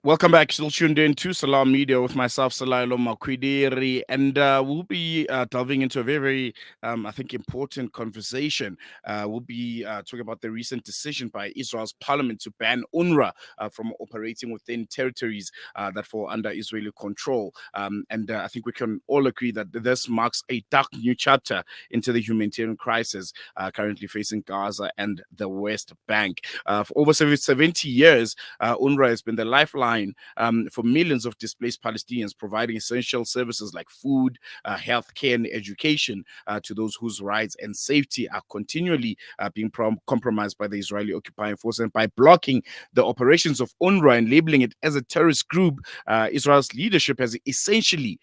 Welcome back. Still tuned in to Salam Media with myself, Salailo Makwidiri, and we'll be delving into a very, I think, important conversation. We'll be talking about the recent decision by Israel's parliament to ban UNRWA from operating within territories that fall under Israeli control. And I think we can all agree that this marks a dark new chapter into the humanitarian crisis currently facing Gaza and the West Bank. For over 70 years, UNRWA has been the lifeline for millions of displaced Palestinians, providing essential services like food, health care, and education to those whose rights and safety are continually being compromised by the Israeli occupying force. And by blocking the operations of UNRWA and labeling it as a terrorist group, Israel's leadership has essentially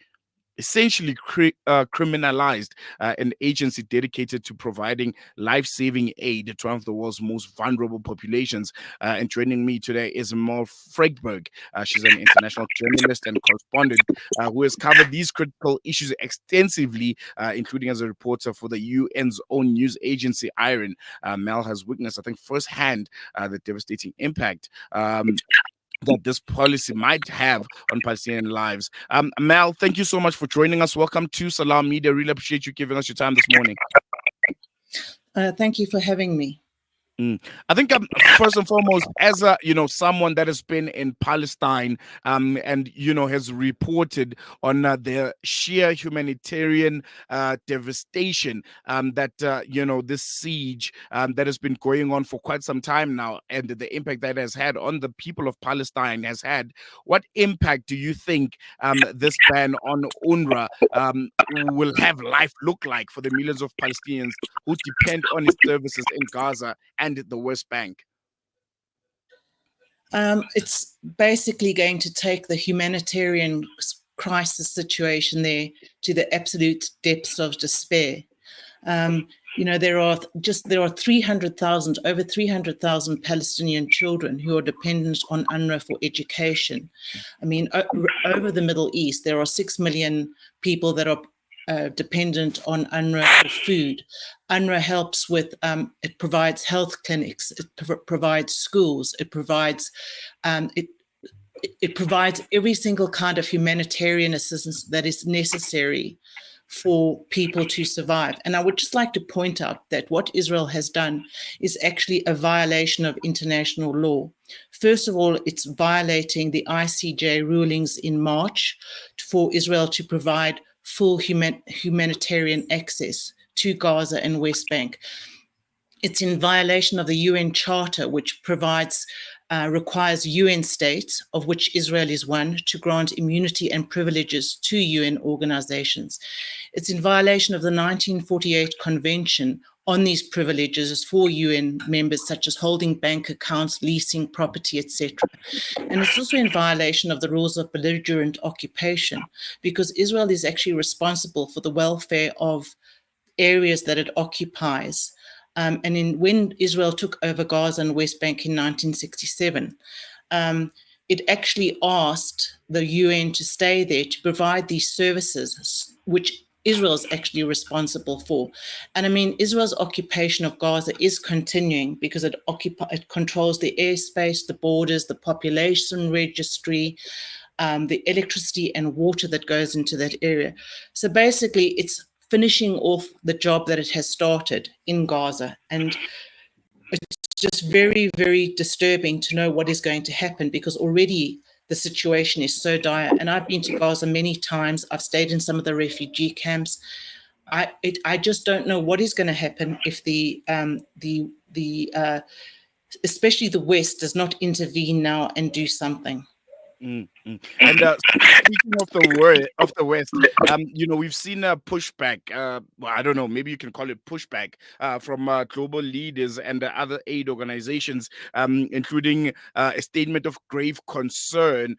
criminalized an agency dedicated to providing life-saving aid to one of the world's most vulnerable populations. And joining me today is Frykberg. She's an international journalist and correspondent who has covered these critical issues extensively, including as a reporter for the UN's own news agency, IRIN. Mel has witnessed, I think, firsthand the devastating impact that this policy might have on Palestinian lives. Mel, thank you so much for joining us. Welcome to Salam Media. Really appreciate you giving us your time this morning. Thank you for having me. I think first and foremost, as a someone that has been in Palestine and has reported on the sheer humanitarian devastation that this siege that has been going on for quite some time now, and the impact that has had on the people of Palestine has had. What impact do you think this ban on UNRWA will have life look like for the millions of Palestinians who depend on its services in Gaza and the West Bank? It's basically going to take the humanitarian crisis situation there to the absolute depths of despair. There are 300,000, over 300,000 Palestinian children who are dependent on UNRWA for education. I mean, over the Middle East, there are 6 million people that are dependent on UNRWA for food. UNRWA helps with, it provides health clinics, it provides schools, it provides every single kind of humanitarian assistance that is necessary for people to survive. And I would just like to point out that what Israel has done is actually a violation of international law. First of all, it's violating the ICJ rulings in March for Israel to provide full humanitarian access to Gaza and West Bank. It's in violation of the UN Charter, which requires UN states, of which Israel is one, to grant immunity and privileges to UN organizations. It's in violation of the 1948 Convention on these privileges for UN members, such as holding bank accounts, leasing property, etc. And it's also in violation of the rules of belligerent occupation, because Israel is actually responsible for the welfare of areas that it occupies. When Israel took over Gaza and West Bank in 1967, it actually asked the UN to stay there to provide these services, which Israel is actually responsible for. And I mean, Israel's occupation of Gaza is continuing because it controls the airspace, the borders, the population registry, the electricity and water that goes into that area. So basically, it's finishing off the job that it has started in Gaza. And it's just very, very disturbing to know what is going to happen, because already the situation is so dire. And I've been to Gaza many times. I've stayed in some of the refugee camps. I just don't know what is going to happen if especially the West does not intervene now and do something. And speaking of the West, we've seen a pushback. I don't know, maybe you can call it pushback from global leaders and other aid organizations, including a statement of grave concern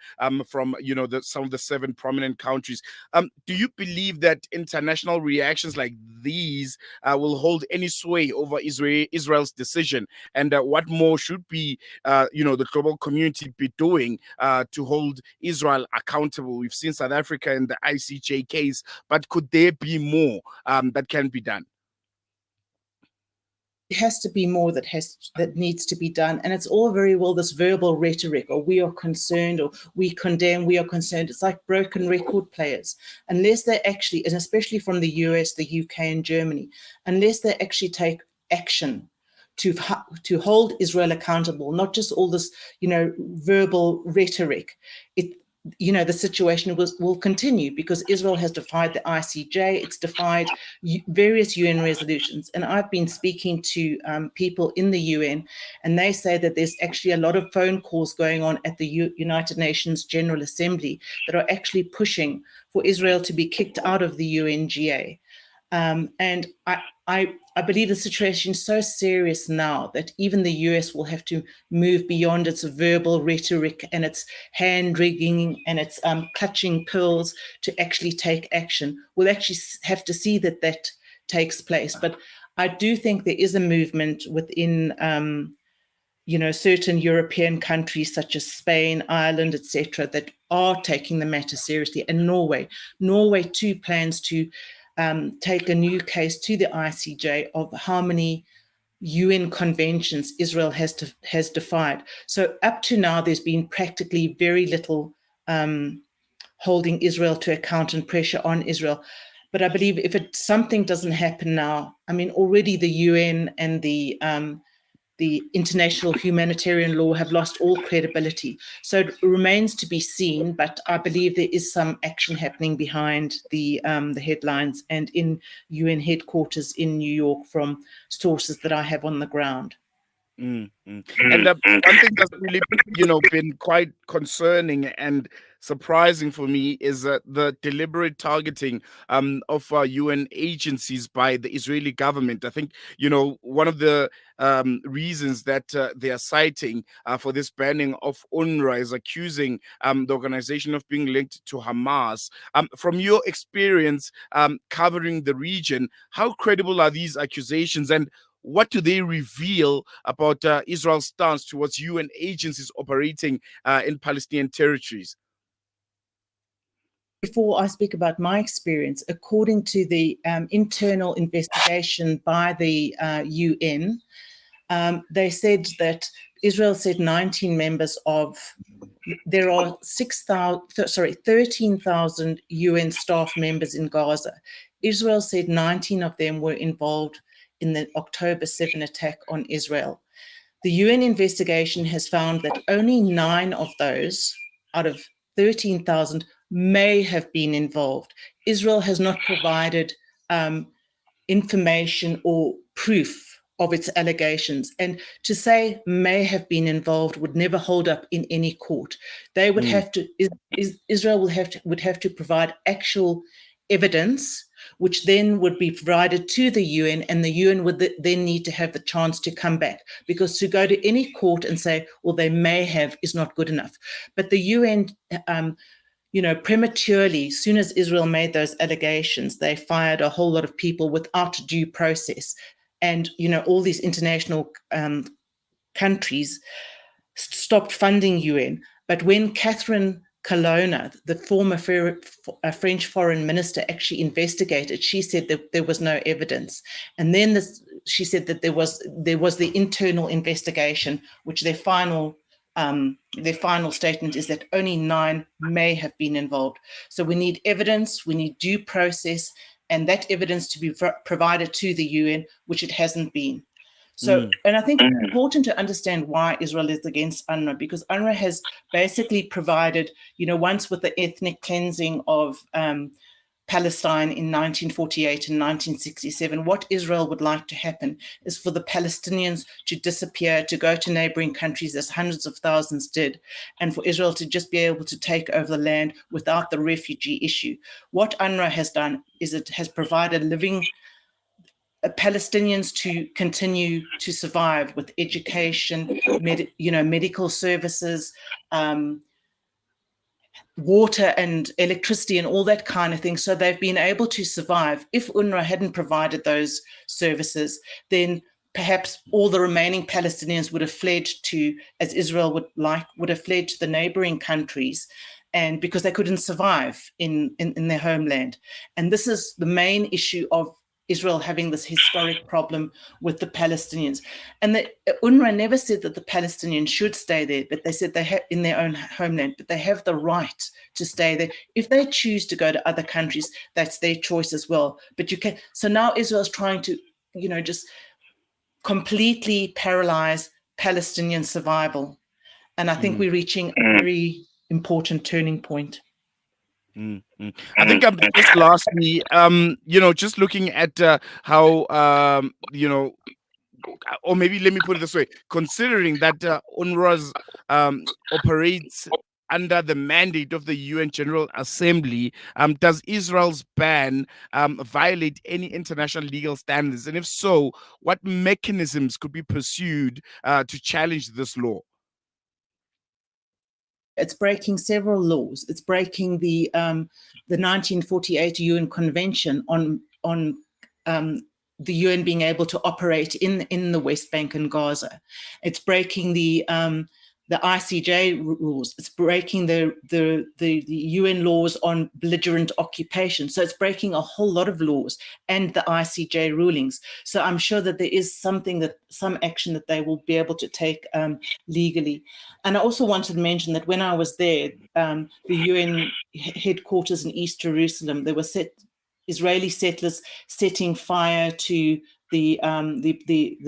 from some of the 7 prominent countries. Do you believe that international reactions like these will hold any sway over Israel's decision? And what more should be the global community be doing to hold Israel accountable? We've seen South Africa in the ICJ case, but could there be more that can be done? there has to be more that needs to be done. And it's all very well this verbal rhetoric, or we are concerned, or we condemn, we are concerned. It's like broken record players. Unless they actually, and especially from the US, the UK, and Germany, unless they actually take action to hold Israel accountable, not just all this, verbal rhetoric, the situation will continue, because Israel has defied the ICJ, it's defied various UN resolutions. And I've been speaking to people in the UN, and they say that there's actually a lot of phone calls going on at the United Nations General Assembly that are actually pushing for Israel to be kicked out of the UNGA. And I believe the situation is so serious now that even the US will have to move beyond its verbal rhetoric and its hand-wringing and its clutching pearls to actually take action. We'll actually have to see that takes place. But I do think there is a movement within certain European countries such as Spain, Ireland, etc., that are taking the matter seriously. And Norway too plans to take a new case to the ICJ of how many UN conventions Israel has defied. So up to now, there's been practically very little holding Israel to account and pressure on Israel. But I believe if something doesn't happen now, I mean, already the UN and the international humanitarian law have lost all credibility. So it remains to be seen, but I believe there is some action happening behind the headlines and in UN headquarters in New York from sources that I have on the ground. Mm-hmm. And one thing that's really, been quite concerning and surprising for me is the deliberate targeting of UN agencies by the Israeli government. I think, one of the reasons that they are citing for this banning of UNRWA is accusing the organization of being linked to Hamas. From your experience covering the region, how credible are these accusations, and what do they reveal about Israel's stance towards UN agencies operating in Palestinian territories? Before I speak about my experience, according to the internal investigation by the UN, they said that Israel said 19 members of, there are 13,000 UN staff members in Gaza. Israel said 19 of them were involved in the October 7 attack on Israel. The UN investigation has found that only 9 of those out of 13,000 may have been involved. Israel has not provided information or proof of its allegations. And to say may have been involved would never hold up in any court. They would have to, Israel would have to provide actual evidence, which then would be provided to the UN, and the UN would then need to have the chance to come back, because to go to any court and say, well, they may have, is not good enough. But the UN, prematurely, as soon as Israel made those allegations, they fired a whole lot of people without due process. And, all these international countries stopped funding UN. But when Catherine Colonna, the former French foreign minister, actually investigated, she said that there was no evidence. And then she said that there was the internal investigation, which their final statement is that only 9 may have been involved. So we need evidence, we need due process, and that evidence to be provided to the UN, which it hasn't been. So, and I think it's important to understand why Israel is against UNRWA, because UNRWA has basically provided, once with the ethnic cleansing of Palestine in 1948 and 1967, what Israel would like to happen is for the Palestinians to disappear, to go to neighboring countries, as hundreds of thousands did, and for Israel to just be able to take over the land without the refugee issue. What UNRWA has done is it has provided living Palestinians to continue to survive with education, medical services, water and electricity and all that kind of thing. So they've been able to survive. If UNRWA hadn't provided those services, then perhaps all the remaining Palestinians would have fled to, as Israel would have fled to the neighboring countries, and because they couldn't survive in their homeland. And this is the main issue of Israel having this historic problem with the Palestinians. And the UNRWA never said that the Palestinians should stay there, but they said they have in their own homeland, but they have the right to stay there. If they choose to go to other countries, that's their choice as well. But you can. So now Israel's trying to, just completely paralyze Palestinian survival. And I think we're reaching a very important turning point. I think just lastly, just looking at how, or maybe let me put it this way, considering that UNRWA operates under the mandate of the UN General Assembly, does Israel's ban violate any international legal standards? And if so, what mechanisms could be pursued to challenge this law? It's breaking several laws. It's breaking the 1948 UN Convention on the UN being able to operate in the West Bank and Gaza. It's breaking the ICJ rules. It's breaking the UN laws on belligerent occupation. So it's breaking a whole lot of laws and the ICJ rulings. So I'm sure that there is some action that they will be able to take legally. And I also wanted to mention that when I was there, the UN headquarters in East Jerusalem, there were Israeli settlers setting fire to the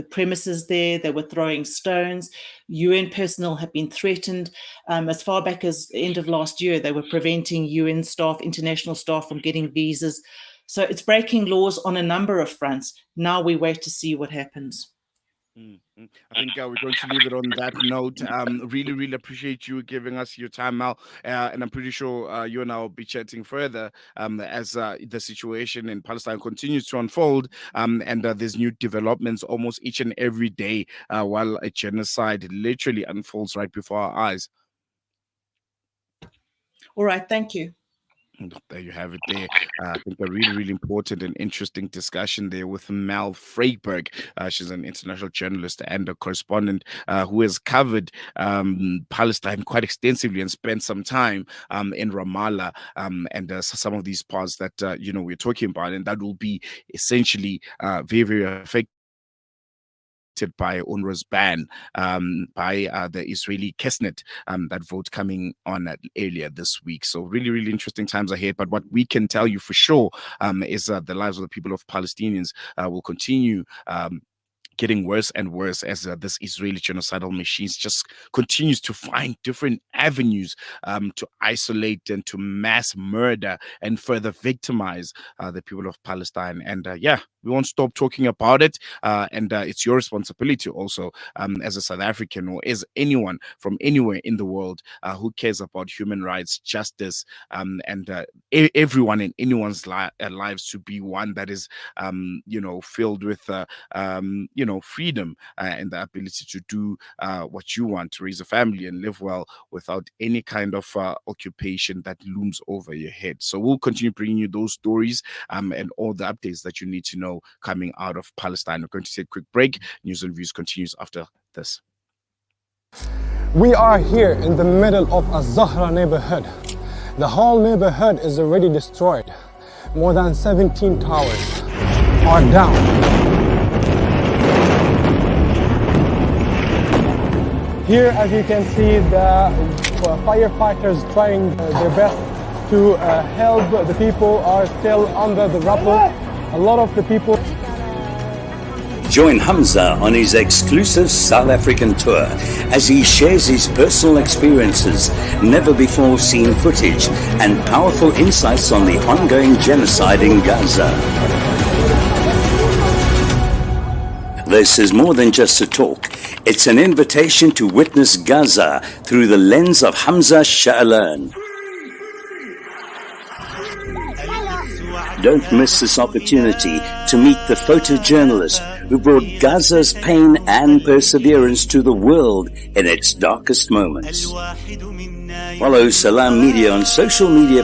premises there. They were throwing stones. UN personnel have been threatened. As far back as the end of last year, they were preventing UN staff, international staff, from getting visas. So it's breaking laws on a number of fronts. Now we wait to see what happens. I think we're going to leave it on that note. Really, really appreciate you giving us your time, Mal. And I'm pretty sure you and I will be chatting further as the situation in Palestine continues to unfold. And there's new developments almost each and every day while a genocide literally unfolds right before our eyes. All right. Thank you. There you have it there. I think a really, really important and interesting discussion there with Mel Frykberg. She's an international journalist and a correspondent who has covered Palestine quite extensively and spent some time in Ramallah and some of these parts that, we're talking about. And that will be essentially very, very effective by UNRWA's ban by the Israeli Knesset, that vote coming on earlier this week. So really, really interesting times ahead. But what we can tell you for sure is the lives of the people of Palestinians will continue getting worse and worse as this Israeli genocidal machine just continues to find different avenues to isolate and to mass murder and further victimize the people of Palestine. And we won't stop talking about it. And it's your responsibility also as a South African or as anyone from anywhere in the world who cares about human rights, justice, and everyone in anyone's lives to be one that is, filled with, freedom and the ability to do what you want, to raise a family and live well without any kind of occupation that looms over your head. So we'll continue bringing you those stories and all the updates that you need to know coming out of Palestine. We're going to take a quick break. News and Views continues after this. We are here in the middle of a Zahra neighborhood. The whole neighborhood is already destroyed. More than 17 towers are down. Here, as you can see, the firefighters trying their best to help. The people are still under the rubble. A lot of the people. Join Hamza on his exclusive South African tour as he shares his personal experiences, never before seen footage, and powerful insights on the ongoing genocide in Gaza. This is more than just a talk. It's an invitation to witness Gaza through the lens of Hamza Sha'alan. Don't miss this opportunity to meet the photojournalist who brought Gaza's pain and perseverance to the world in its darkest moments. Follow Salam Media on social media.